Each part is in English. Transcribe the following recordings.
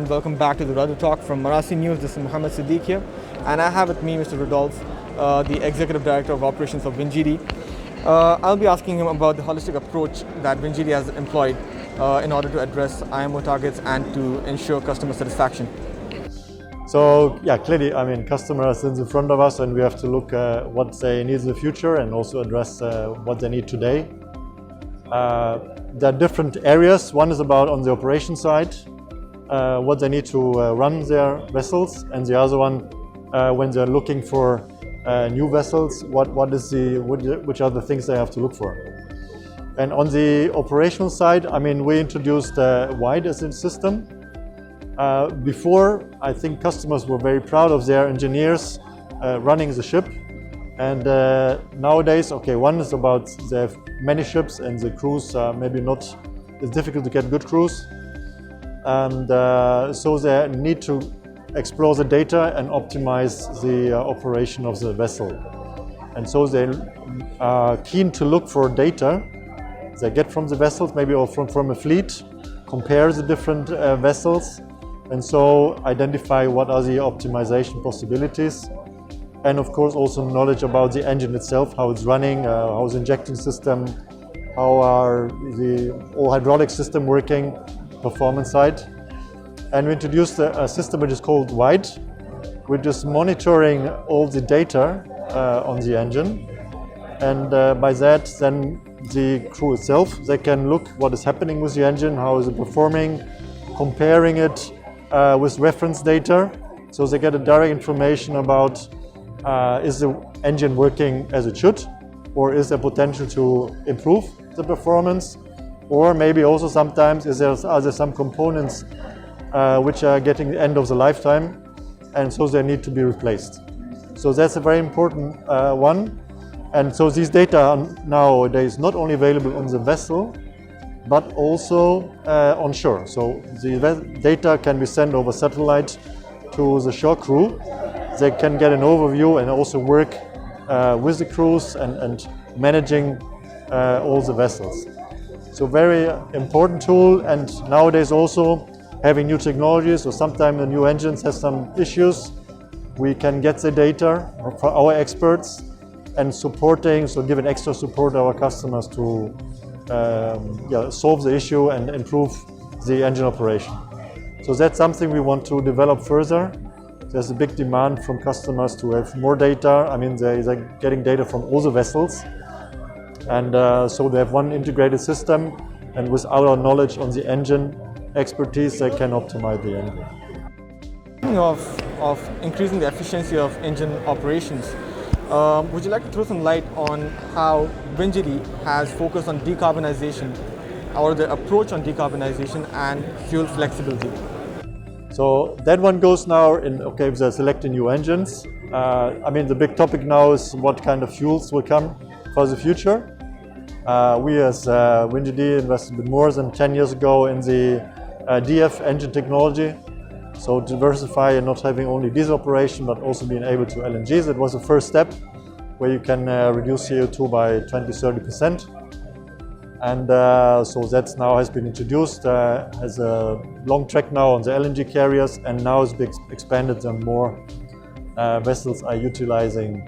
and welcome back to the Rudolf Talk from Marasi News. This is Mohammed Siddiq here, and I have with me Mr. Rudolf, the Executive Director of Operations of WinGD. I'll be asking him about the holistic approach that WinGD has employed in order to address IMO targets and to ensure customer satisfaction. So yeah, clearly, customers are in front of us, and we have to look what they need in the future and also address what they need today. There are different areas. One is about on the operation side, what they need to run their vessels, and the other one, when they're looking for new vessels, which are the things they have to look for. And on the operational side, we introduced WIDE as a system. Before, I think customers were very proud of their engineers running the ship. And nowadays, one is about they have many ships and the crews maybe not, it's difficult to get good crews. And so they need to explore the data and optimize the operation of the vessel. And so they are keen to look for data they get from the vessels, maybe or from a fleet, compare the different vessels, and so identify what are the optimization possibilities. And of course also knowledge about the engine itself, how it's running, how's the injecting system, how are the all hydraulic system working, performance side. And we introduced a system which is called WIDE, which is monitoring all the data on the engine. And by that then the crew itself, they can look what is happening with the engine, how is it performing, comparing it with reference data. So they get a direct information about is the engine working as it should, or is there potential to improve the performance, or maybe also sometimes are there some components which are getting the end of the lifetime, and so they need to be replaced. So that's a very important one. And so these data are nowadays not only available on the vessel, but also on shore. So the data can be sent over satellite to the shore crew. They can get an overview and also work with the crews and managing all the vessels. So very important tool, and nowadays also having new technologies, or sometimes the new engines have some issues, we can get the data for our experts and giving extra support to our customers to solve the issue and improve the engine operation. So that's something we want to develop further. There's a big demand from customers to have more data. They're getting data from all the vessels. And so they have one integrated system, and with our knowledge on the engine expertise, they can optimize the engine. Speaking of increasing the efficiency of engine operations, would you like to throw some light on how WinGD has focused on decarbonization, or the approach on decarbonization and fuel flexibility? So that one goes now in, if they're selecting new engines. The big topic now is what kind of fuels will come for the future. We as WinGD invested a bit more than 10 years ago in the DF engine technology. So diversify and not having only diesel operation, but also being able to LNGs. It was the first step where you can reduce CO2 by 20–30%. And so that now has been introduced as a long track now on the LNG carriers, and now it's been expanded and more vessels are utilizing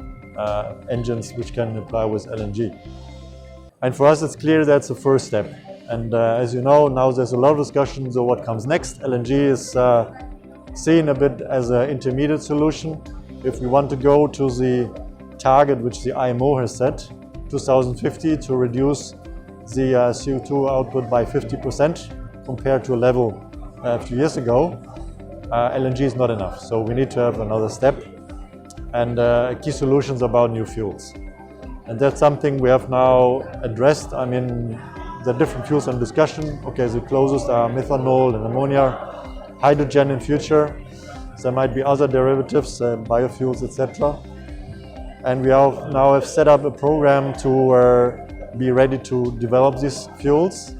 engines which can apply with LNG. And for us it's clear that's the first step. And as you know, now there's a lot of discussions on what comes next. LNG is seen a bit as an intermediate solution. If we want to go to the target which the IMO has set, 2050, to reduce the CO2 output by 50% compared to a level a few years ago, LNG is not enough. So we need to have another step, and key solutions about new fuels. And that's something we have now addressed. The different fuels in discussion. The closest are methanol and ammonia, hydrogen in future. There might be other derivatives, biofuels, etc. And we now have set up a program to be ready to develop these fuels.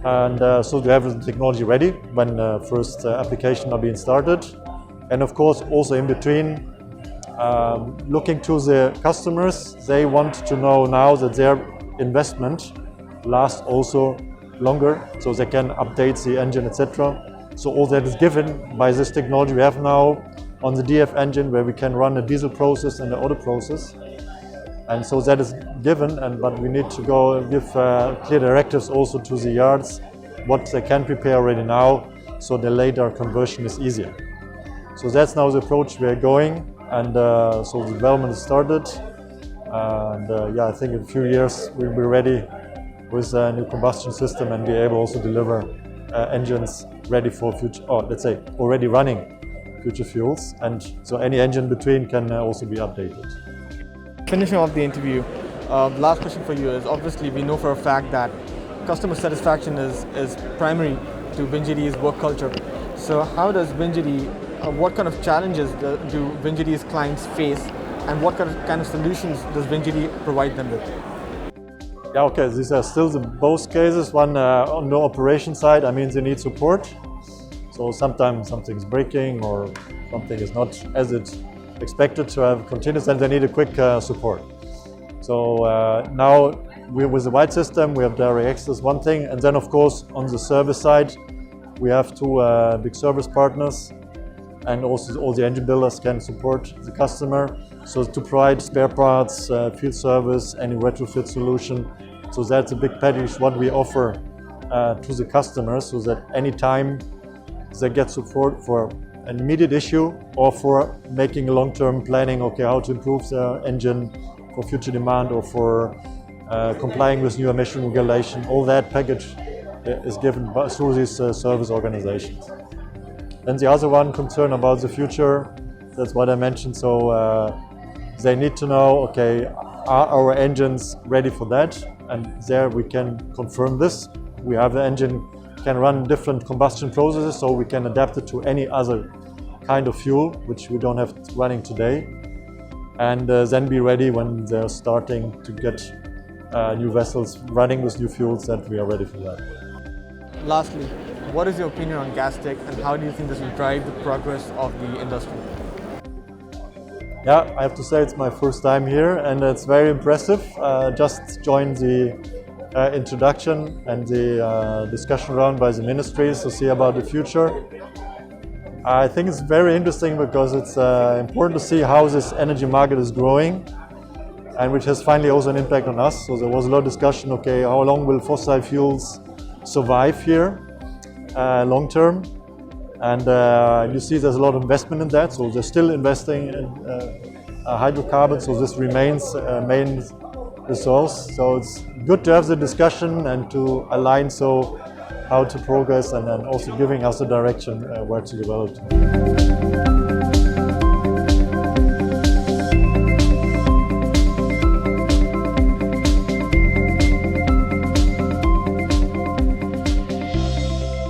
And so we have the technology ready when first application are being started. And of course, also in between, looking to the customers, they want to know now that their investment lasts also longer, so they can update the engine, etc. So all that is given by this technology we have now on the DF engine, where we can run a diesel process and an auto process. And so that is given, but we need to go give clear directives also to the yards, what they can prepare already now, so the later conversion is easier. So that's now the approach we are going, and so the development has started. And I think in a few years we'll be ready with a new combustion system and be able also to deliver engines ready for future, or let's say already running future fuels. And so any engine between can also be updated. Finishing off the interview, last question for you is, obviously we know for a fact that customer satisfaction is primary to WinGD's work culture. So how does WinGD, what kind of challenges do WinGD's clients face, and what kind of solutions does WinGD provide them with? Yeah, okay, these are still both cases. One on the operation side, I mean, they need support. So sometimes something's breaking or something is not as it's expected to have continuous, and they need a quick support. So now with the white system, we have direct access, one thing, and then of course on the service side, we have two big service partners, and also all the engine builders can support the customer. So to provide spare parts, field service, any retrofit solution. So that's a big package what we offer to the customers, so that anytime they get support for an immediate issue or for making a long-term planning, okay, how to improve the engine for future demand or for complying with new emission regulation. All that package is given through these service organizations. Then the other one, concern about the future, that's what I mentioned. So they need to know, okay, are our engines ready for that? And there we can confirm this. We have the engine can run different combustion processes, so we can adapt it to any other kind of fuel, which we don't have running today. And then be ready when they're starting to get new vessels running with new fuels, that we are ready for that. Lastly, what is your opinion on Gastech, and how do you think this will drive the progress of the industry? Yeah, I have to say it's my first time here, and it's very impressive. Just joined the introduction and the discussion round by the ministries to see about the future. I think it's very interesting because it's important to see how this energy market is growing, and which has finally also an impact on us. So there was a lot of discussion, okay, how long will fossil fuels survive here long term? And you see there's a lot of investment in that, so they're still investing in hydrocarbons, so this remains main resource. So it's good to have the discussion and to align so how to progress, and then also giving us a direction where to develop.